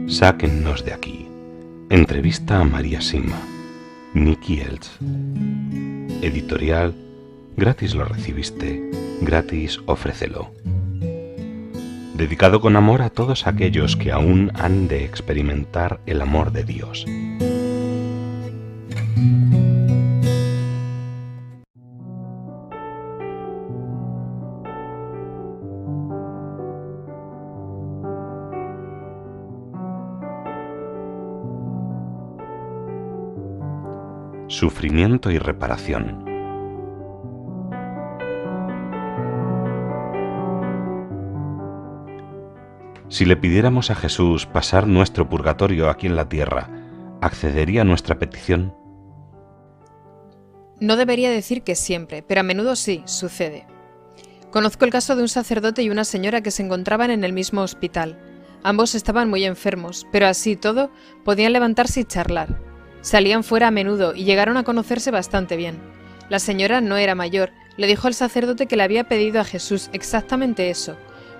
Sáquennos de aquí. Entrevista a María Sima. Nicky Elts. Editorial. Gratis lo recibiste, gratis ofrécelo. Dedicado con amor a todos aquellos que aún han de experimentar el amor de Dios. Sufrimiento y reparación. Si le pidiéramos a Jesús pasar nuestro purgatorio aquí en la tierra, ¿accedería a nuestra petición? No debería decir que siempre, pero a menudo sí, sucede. Conozco el caso de un sacerdote y una señora que se encontraban en el mismo hospital. Ambos estaban muy enfermos, pero así todo podían levantarse y charlar. Salían fuera a menudo y llegaron a conocerse bastante bien. La señora no era mayor, le dijo al sacerdote que le había pedido a Jesús exactamente eso: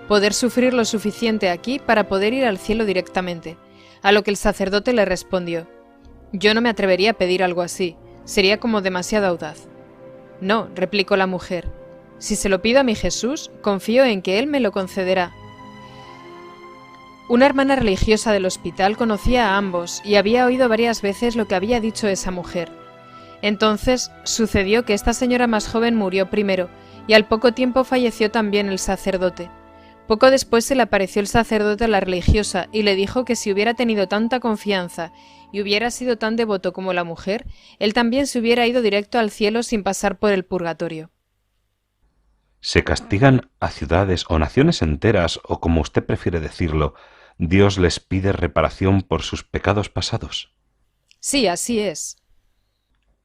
poder sufrir lo suficiente aquí para poder ir al cielo directamente, a lo que el sacerdote le respondió: «Yo no me atrevería a pedir algo así, sería como demasiado audaz». «No», replicó la mujer, «si se lo pido a mi Jesús, confío en que Él me lo concederá». Una hermana religiosa del hospital conocía a ambos y había oído varias veces lo que había dicho esa mujer. Entonces sucedió que esta señora más joven murió primero y al poco tiempo falleció también el sacerdote. Poco después se le apareció el sacerdote a la religiosa y le dijo que si hubiera tenido tanta confianza y hubiera sido tan devoto como la mujer, él también se hubiera ido directo al cielo sin pasar por el purgatorio. ¿Se castigan a ciudades o naciones enteras, o como usted prefiere decirlo, Dios les pide reparación por sus pecados pasados? Sí, así es.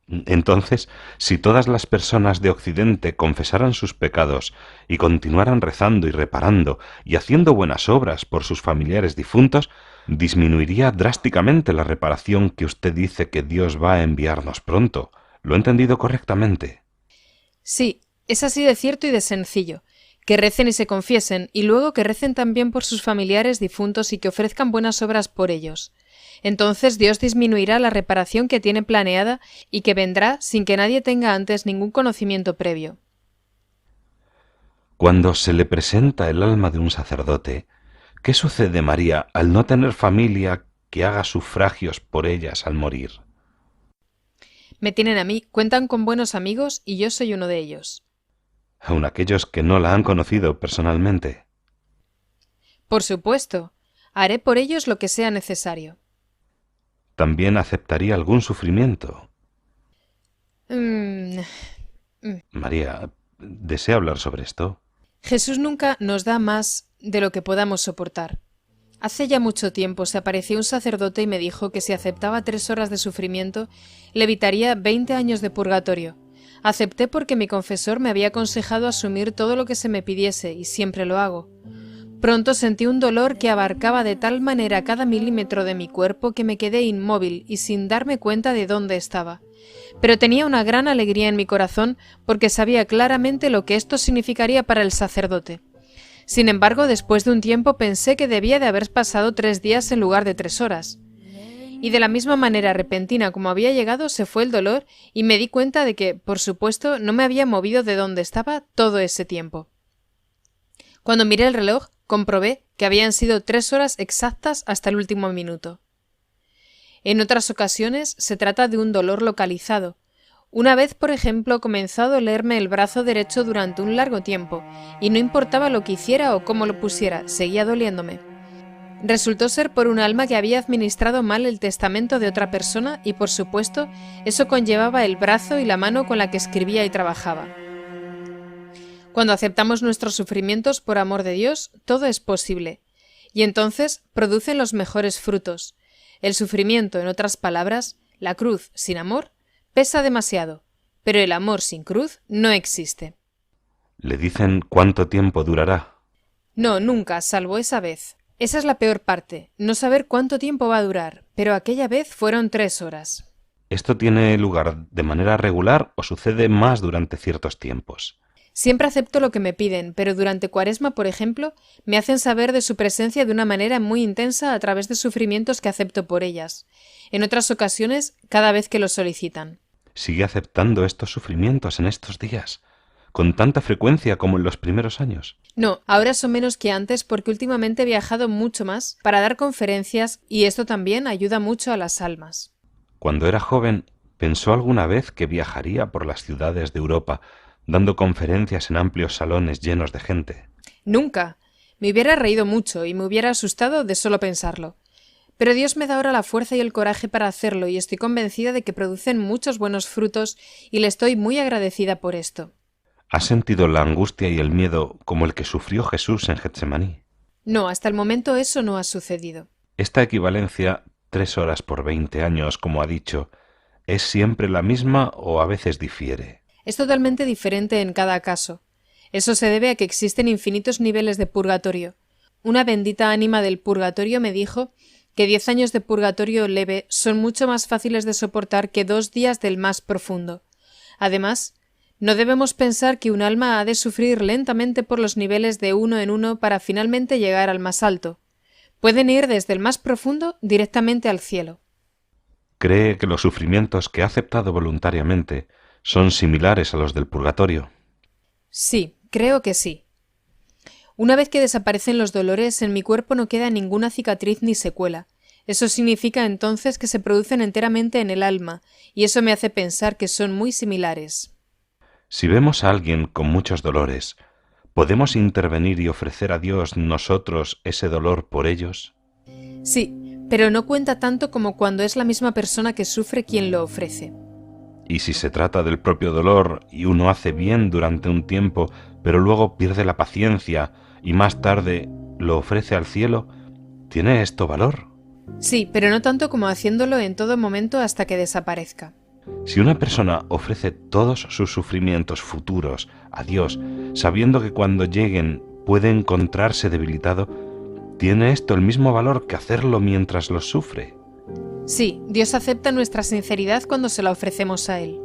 Entonces, si todas las personas de Occidente confesaran sus pecados y continuaran rezando y reparando y haciendo buenas obras por sus familiares difuntos, disminuiría drásticamente la reparación que usted dice que Dios va a enviarnos pronto. ¿Lo he entendido correctamente? Sí, es así de cierto y de sencillo. Que recen y se confiesen, y luego que recen también por sus familiares difuntos y que ofrezcan buenas obras por ellos. Entonces Dios disminuirá la reparación que tiene planeada y que vendrá sin que nadie tenga antes ningún conocimiento previo. Cuando se le presenta el alma de un sacerdote, ¿qué sucede, María, al no tener familia que haga sufragios por ellas al morir? Me tienen a mí, cuentan con buenos amigos y yo soy uno de ellos. Aun aquellos que no la han conocido personalmente. Por supuesto, haré por ellos lo que sea necesario. ¿También aceptaría algún sufrimiento? María, ¿desea hablar sobre esto? Jesús nunca nos da más de lo que podamos soportar. Hace ya mucho tiempo se apareció un sacerdote y me dijo que si aceptaba 3 horas de sufrimiento, le evitaría 20 años de purgatorio. Acepté porque mi confesor me había aconsejado asumir todo lo que se me pidiese, y siempre lo hago. Pronto sentí un dolor que abarcaba de tal manera cada milímetro de mi cuerpo que me quedé inmóvil y sin darme cuenta de dónde estaba. Pero tenía una gran alegría en mi corazón porque sabía claramente lo que esto significaría para el sacerdote. Sin embargo, después de un tiempo pensé que debía de haber pasado 3 días en lugar de 3 horas. Y de la misma manera repentina como había llegado se fue el dolor y me di cuenta de que, por supuesto, no me había movido de donde estaba todo ese tiempo. Cuando miré el reloj, comprobé que habían sido 3 horas exactas hasta el último minuto. En otras ocasiones se trata de un dolor localizado. Una vez, por ejemplo, comenzó a dolerme el brazo derecho durante un largo tiempo, y no importaba lo que hiciera o cómo lo pusiera, seguía doliéndome. Resultó ser por un alma que había administrado mal el testamento de otra persona y, por supuesto, eso conllevaba el brazo y la mano con la que escribía y trabajaba. Cuando aceptamos nuestros sufrimientos por amor de Dios, todo es posible, y entonces producen los mejores frutos. El sufrimiento, en otras palabras, la cruz sin amor, pesa demasiado, pero el amor sin cruz no existe. ¿Le dicen cuánto tiempo durará? No, nunca, salvo esa vez. Esa es la peor parte, no saber cuánto tiempo va a durar, pero aquella vez fueron 3 horas. ¿Esto tiene lugar de manera regular o sucede más durante ciertos tiempos? Siempre acepto lo que me piden, pero durante Cuaresma, por ejemplo, me hacen saber de su presencia de una manera muy intensa a través de sufrimientos que acepto por ellas. En otras ocasiones, cada vez que lo solicitan. ¿Sigue aceptando estos sufrimientos en estos días, con tanta frecuencia como en los primeros años? No, ahora son menos que antes porque últimamente he viajado mucho más para dar conferencias y esto también ayuda mucho a las almas. Cuando era joven, ¿pensó alguna vez que viajaría por las ciudades de Europa, dando conferencias en amplios salones llenos de gente? Nunca. Me hubiera reído mucho y me hubiera asustado de solo pensarlo. Pero Dios me da ahora la fuerza y el coraje para hacerlo y estoy convencida de que producen muchos buenos frutos y le estoy muy agradecida por esto. ¿Has sentido la angustia y el miedo como el que sufrió Jesús en Getsemaní? No, hasta el momento eso no ha sucedido. Esta equivalencia, 3 horas por 20 años, como ha dicho, ¿es siempre la misma o a veces difiere? Es totalmente diferente en cada caso. Eso se debe a que existen infinitos niveles de purgatorio. Una bendita ánima del purgatorio me dijo que 10 años de purgatorio leve son mucho más fáciles de soportar que 2 días del más profundo. Además, no debemos pensar que un alma ha de sufrir lentamente por los niveles de uno en uno para finalmente llegar al más alto. Pueden ir desde el más profundo directamente al cielo. ¿Cree que los sufrimientos que ha aceptado voluntariamente son similares a los del purgatorio? Sí, creo que sí. Una vez que desaparecen los dolores, en mi cuerpo no queda ninguna cicatriz ni secuela. Eso significa entonces que se producen enteramente en el alma, y eso me hace pensar que son muy similares. Si vemos a alguien con muchos dolores, ¿podemos intervenir y ofrecer a Dios nosotros ese dolor por ellos? Sí, pero no cuenta tanto como cuando es la misma persona que sufre quien lo ofrece. Y si se trata del propio dolor y uno hace bien durante un tiempo, pero luego pierde la paciencia y más tarde lo ofrece al cielo, ¿tiene esto valor? Sí, pero no tanto como haciéndolo en todo momento hasta que desaparezca. Si una persona ofrece todos sus sufrimientos futuros a Dios, sabiendo que cuando lleguen puede encontrarse debilitado, ¿tiene esto el mismo valor que hacerlo mientras los sufre? Sí, Dios acepta nuestra sinceridad cuando se la ofrecemos a Él.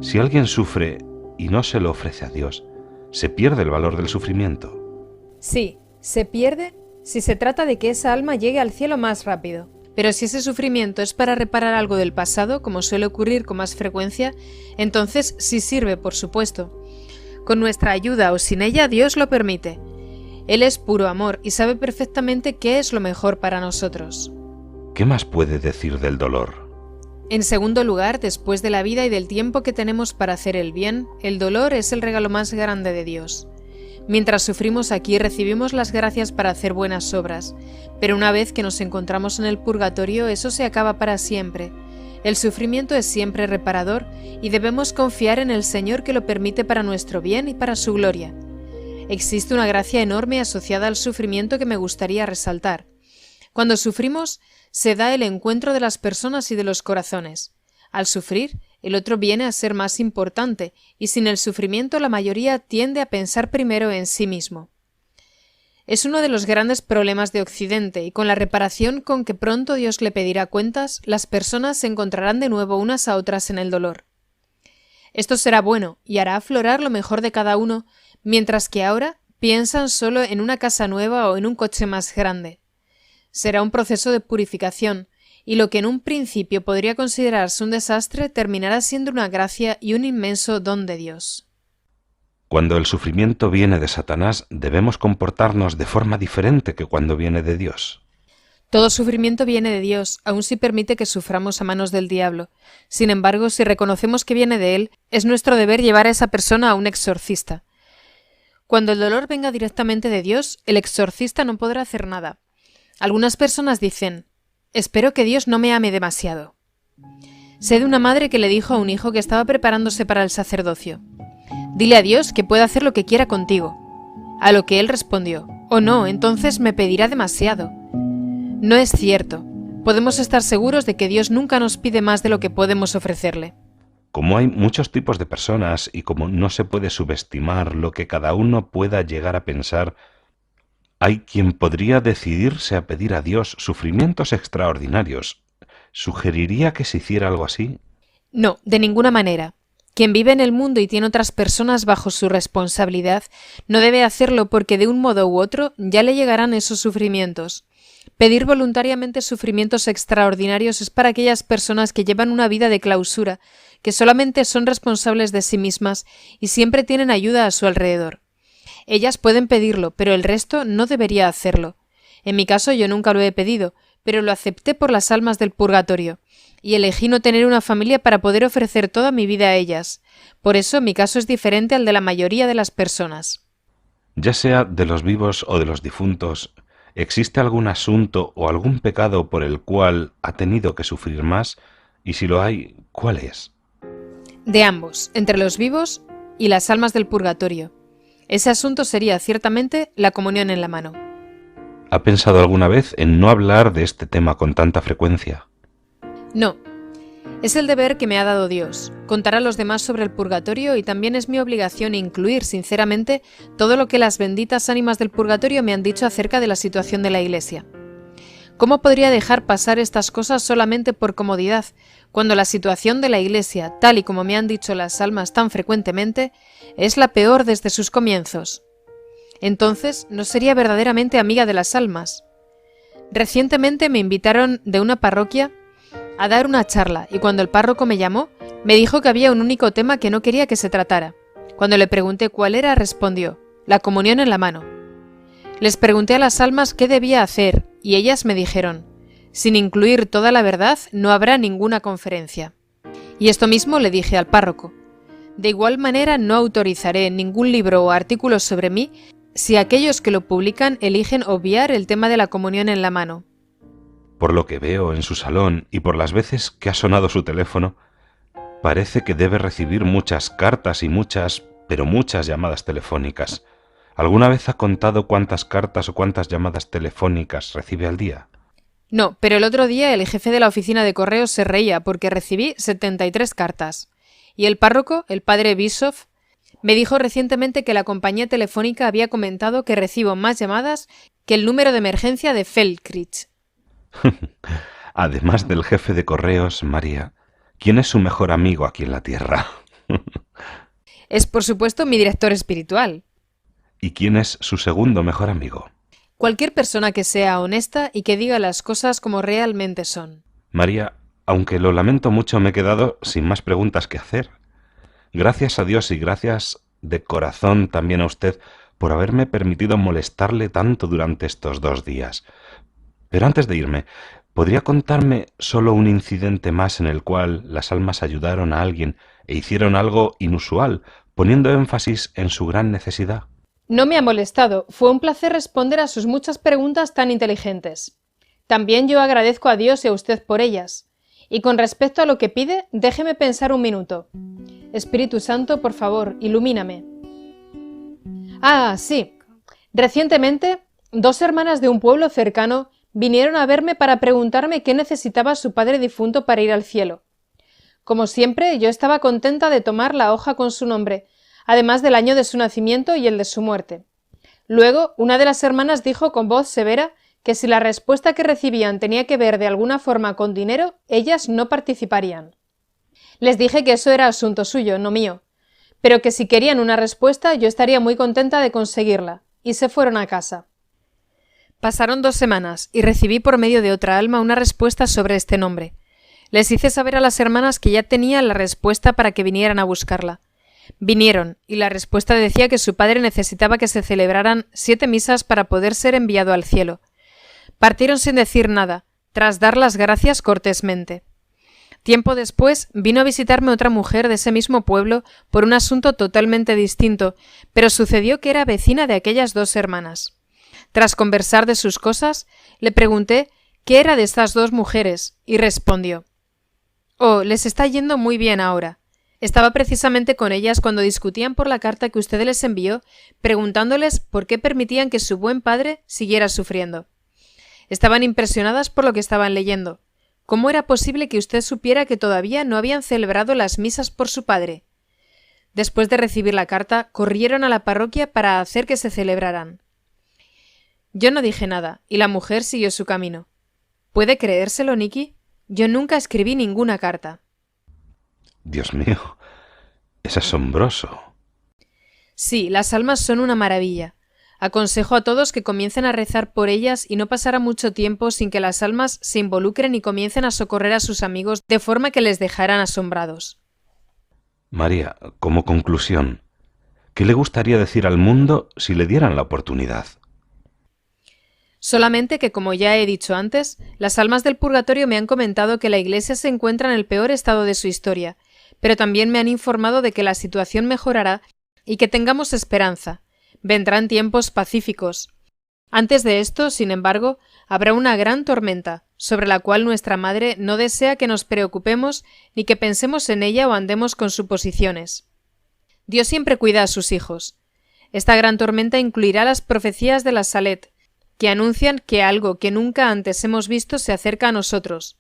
Si alguien sufre y no se lo ofrece a Dios, ¿se pierde el valor del sufrimiento? Sí, se pierde si se trata de que esa alma llegue al cielo más rápido. Pero si ese sufrimiento es para reparar algo del pasado, como suele ocurrir con más frecuencia, entonces sí sirve, por supuesto. Con nuestra ayuda o sin ella, Dios lo permite. Él es puro amor y sabe perfectamente qué es lo mejor para nosotros. ¿Qué más puede decir del dolor? En segundo lugar, después de la vida y del tiempo que tenemos para hacer el bien, el dolor es el regalo más grande de Dios. Mientras sufrimos aquí recibimos las gracias para hacer buenas obras, pero una vez que nos encontramos en el purgatorio eso se acaba para siempre. El sufrimiento es siempre reparador y debemos confiar en el Señor que lo permite para nuestro bien y para su gloria. Existe una gracia enorme asociada al sufrimiento que me gustaría resaltar. Cuando sufrimos, se da el encuentro de las personas y de los corazones. Al sufrir, el otro viene a ser más importante, y sin el sufrimiento la mayoría tiende a pensar primero en sí mismo. Es uno de los grandes problemas de Occidente, y con la reparación con que pronto Dios le pedirá cuentas, las personas se encontrarán de nuevo unas a otras en el dolor. Esto será bueno, y hará aflorar lo mejor de cada uno, mientras que ahora piensan solo en una casa nueva o en un coche más grande. Será un proceso de purificación, y lo que en un principio podría considerarse un desastre terminará siendo una gracia y un inmenso don de Dios. Cuando el sufrimiento viene de Satanás, debemos comportarnos de forma diferente que cuando viene de Dios. Todo sufrimiento viene de Dios, aun si permite que suframos a manos del diablo. Sin embargo, si reconocemos que viene de Él, es nuestro deber llevar a esa persona a un exorcista. Cuando el dolor venga directamente de Dios, el exorcista no podrá hacer nada. Algunas personas dicen: «Espero que Dios no me ame demasiado». Sé de una madre que le dijo a un hijo que estaba preparándose para el sacerdocio: «Dile a Dios que puede hacer lo que quiera contigo». A lo que él respondió: «Oh no, entonces me pedirá demasiado». No es cierto. Podemos estar seguros de que Dios nunca nos pide más de lo que podemos ofrecerle. Como hay muchos tipos de personas y como no se puede subestimar lo que cada uno pueda llegar a pensar, hay quien podría decidirse a pedir a Dios sufrimientos extraordinarios. ¿Sugeriría que se hiciera algo así? No, de ninguna manera. Quien vive en el mundo y tiene otras personas bajo su responsabilidad no debe hacerlo porque de un modo u otro ya le llegarán esos sufrimientos. Pedir voluntariamente sufrimientos extraordinarios es para aquellas personas que llevan una vida de clausura, que solamente son responsables de sí mismas y siempre tienen ayuda a su alrededor. Ellas pueden pedirlo, pero el resto no debería hacerlo. En mi caso yo nunca lo he pedido, pero lo acepté por las almas del purgatorio, y elegí no tener una familia para poder ofrecer toda mi vida a ellas. Por eso mi caso es diferente al de la mayoría de las personas. Ya sea de los vivos o de los difuntos, ¿existe algún asunto o algún pecado por el cual ha tenido que sufrir más? Y si lo hay, ¿cuál es? De ambos, entre los vivos y las almas del purgatorio. Ese asunto sería, ciertamente, la comunión en la mano. ¿Ha pensado alguna vez en no hablar de este tema con tanta frecuencia? No. Es el deber que me ha dado Dios, contar a los demás sobre el purgatorio, y también es mi obligación incluir, sinceramente, todo lo que las benditas ánimas del purgatorio me han dicho acerca de la situación de la Iglesia. ¿Cómo podría dejar pasar estas cosas solamente por comodidad, cuando la situación de la Iglesia, tal y como me han dicho las almas tan frecuentemente, es la peor desde sus comienzos? Entonces, no sería verdaderamente amiga de las almas. Recientemente me invitaron de una parroquia a dar una charla, y cuando el párroco me llamó, me dijo que había un único tema que no quería que se tratara. Cuando le pregunté cuál era, respondió: la comunión en la mano. Les pregunté a las almas qué debía hacer, y ellas me dijeron: sin incluir toda la verdad, no habrá ninguna conferencia. Y esto mismo le dije al párroco. De igual manera, no autorizaré ningún libro o artículo sobre mí si aquellos que lo publican eligen obviar el tema de la comunión en la mano. Por lo que veo en su salón y por las veces que ha sonado su teléfono, parece que debe recibir muchas cartas y muchas, pero muchas llamadas telefónicas. ¿Alguna vez ha contado cuántas cartas o cuántas llamadas telefónicas recibe al día? No, pero el otro día el jefe de la oficina de correos se reía porque recibí 73 cartas. Y el párroco, el padre Bischoff, me dijo recientemente que la compañía telefónica había comentado que recibo más llamadas que el número de emergencia de Feldkirch. Además del jefe de correos, María, ¿quién es su mejor amigo aquí en la Tierra? Es, por supuesto, mi director espiritual. ¿Y quién es su segundo mejor amigo? Cualquier persona que sea honesta y que diga las cosas como realmente son. María, aunque lo lamento mucho, me he quedado sin más preguntas que hacer. Gracias a Dios y gracias de corazón también a usted por haberme permitido molestarle tanto durante estos 2 días. Pero antes de irme, ¿podría contarme solo un incidente más en el cual las almas ayudaron a alguien e hicieron algo inusual, poniendo énfasis en su gran necesidad? No me ha molestado. Fue un placer responder a sus muchas preguntas tan inteligentes. También yo agradezco a Dios y a usted por ellas. Y con respecto a lo que pide, déjeme pensar un minuto. Espíritu Santo, por favor, ilumíname. Ah, sí. Recientemente, 2 hermanas de un pueblo cercano vinieron a verme para preguntarme qué necesitaba su padre difunto para ir al cielo. Como siempre, yo estaba contenta de tomar la hoja con su nombre, además del año de su nacimiento y el de su muerte. Luego, una de las hermanas dijo con voz severa que si la respuesta que recibían tenía que ver de alguna forma con dinero, ellas no participarían. Les dije que eso era asunto suyo, no mío, pero que si querían una respuesta yo estaría muy contenta de conseguirla, y se fueron a casa. Pasaron 2 semanas y recibí por medio de otra alma una respuesta sobre este nombre. Les hice saber a las hermanas que ya tenía la respuesta para que vinieran a buscarla. Vinieron, y la respuesta decía que su padre necesitaba que se celebraran 7 misas para poder ser enviado al cielo. Partieron sin decir nada, tras dar las gracias cortésmente. Tiempo después vino a visitarme otra mujer de ese mismo pueblo por un asunto totalmente distinto, pero sucedió que era vecina de aquellas 2 hermanas. Tras conversar de sus cosas, le pregunté qué era de estas 2 mujeres, y respondió: «Oh, les está yendo muy bien ahora. Estaba precisamente con ellas cuando discutían por la carta que usted les envió, preguntándoles por qué permitían que su buen padre siguiera sufriendo. Estaban impresionadas por lo que estaban leyendo. ¿Cómo era posible que usted supiera que todavía no habían celebrado las misas por su padre?» Después de recibir la carta, corrieron a la parroquia para hacer que se celebraran. Yo no dije nada, y la mujer siguió su camino. ¿Puede creérselo, Nicky? Yo nunca escribí ninguna carta. Dios mío, es asombroso. Sí, las almas son una maravilla. Aconsejo a todos que comiencen a rezar por ellas y no pasará mucho tiempo sin que las almas se involucren y comiencen a socorrer a sus amigos de forma que les dejarán asombrados. María, como conclusión, ¿qué le gustaría decir al mundo si le dieran la oportunidad? Solamente que, como ya he dicho antes, las almas del purgatorio me han comentado que la Iglesia se encuentra en el peor estado de su historia, pero también me han informado de que la situación mejorará y que tengamos esperanza. Vendrán tiempos pacíficos. Antes de esto, sin embargo, habrá una gran tormenta, sobre la cual nuestra Madre no desea que nos preocupemos ni que pensemos en ella o andemos con suposiciones. Dios siempre cuida a sus hijos. Esta gran tormenta incluirá las profecías de la Salet, que anuncian que algo que nunca antes hemos visto se acerca a nosotros,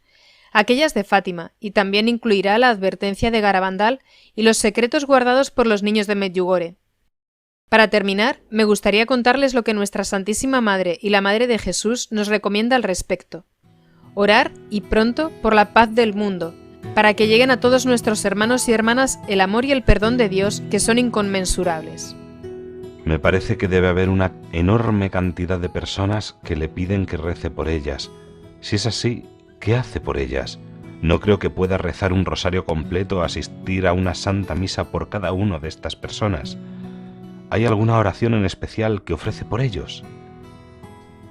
aquellas de Fátima, y también incluirá la advertencia de Garabandal y los secretos guardados por los niños de Medjugorje. Para terminar, me gustaría contarles lo que nuestra Santísima Madre y la Madre de Jesús nos recomienda al respecto. Orar, y pronto, por la paz del mundo, para que lleguen a todos nuestros hermanos y hermanas el amor y el perdón de Dios, que son inconmensurables. Me parece que debe haber una enorme cantidad de personas que le piden que rece por ellas. Si es así, ¿qué hace por ellas? No creo que pueda rezar un rosario completo o asistir a una santa misa por cada una de estas personas. ¿Hay alguna oración en especial que ofrece por ellos?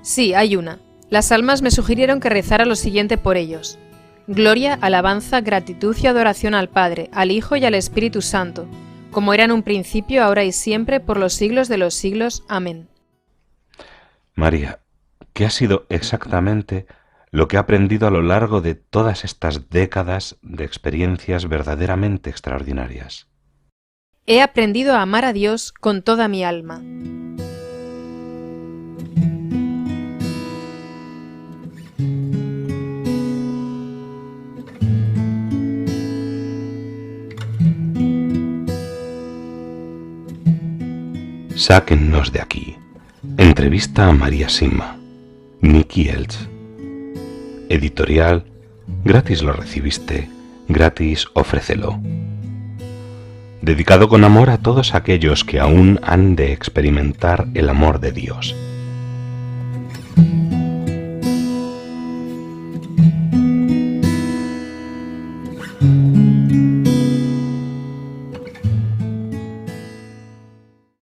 Sí, hay una. Las almas me sugirieron que rezara lo siguiente por ellos. Gloria, alabanza, gratitud y adoración al Padre, al Hijo y al Espíritu Santo, como era en un principio, ahora y siempre, por los siglos de los siglos. Amén. María, ¿qué ha sido exactamente lo que ha aprendido a lo largo de todas estas décadas de experiencias verdaderamente extraordinarias? He aprendido a amar a Dios con toda mi alma. Sáquennos de aquí. Entrevista a María Sima. Nicky Elch. Editorial. Gratis lo recibiste, gratis ofrécelo. Dedicado con amor a todos aquellos que aún han de experimentar el amor de Dios.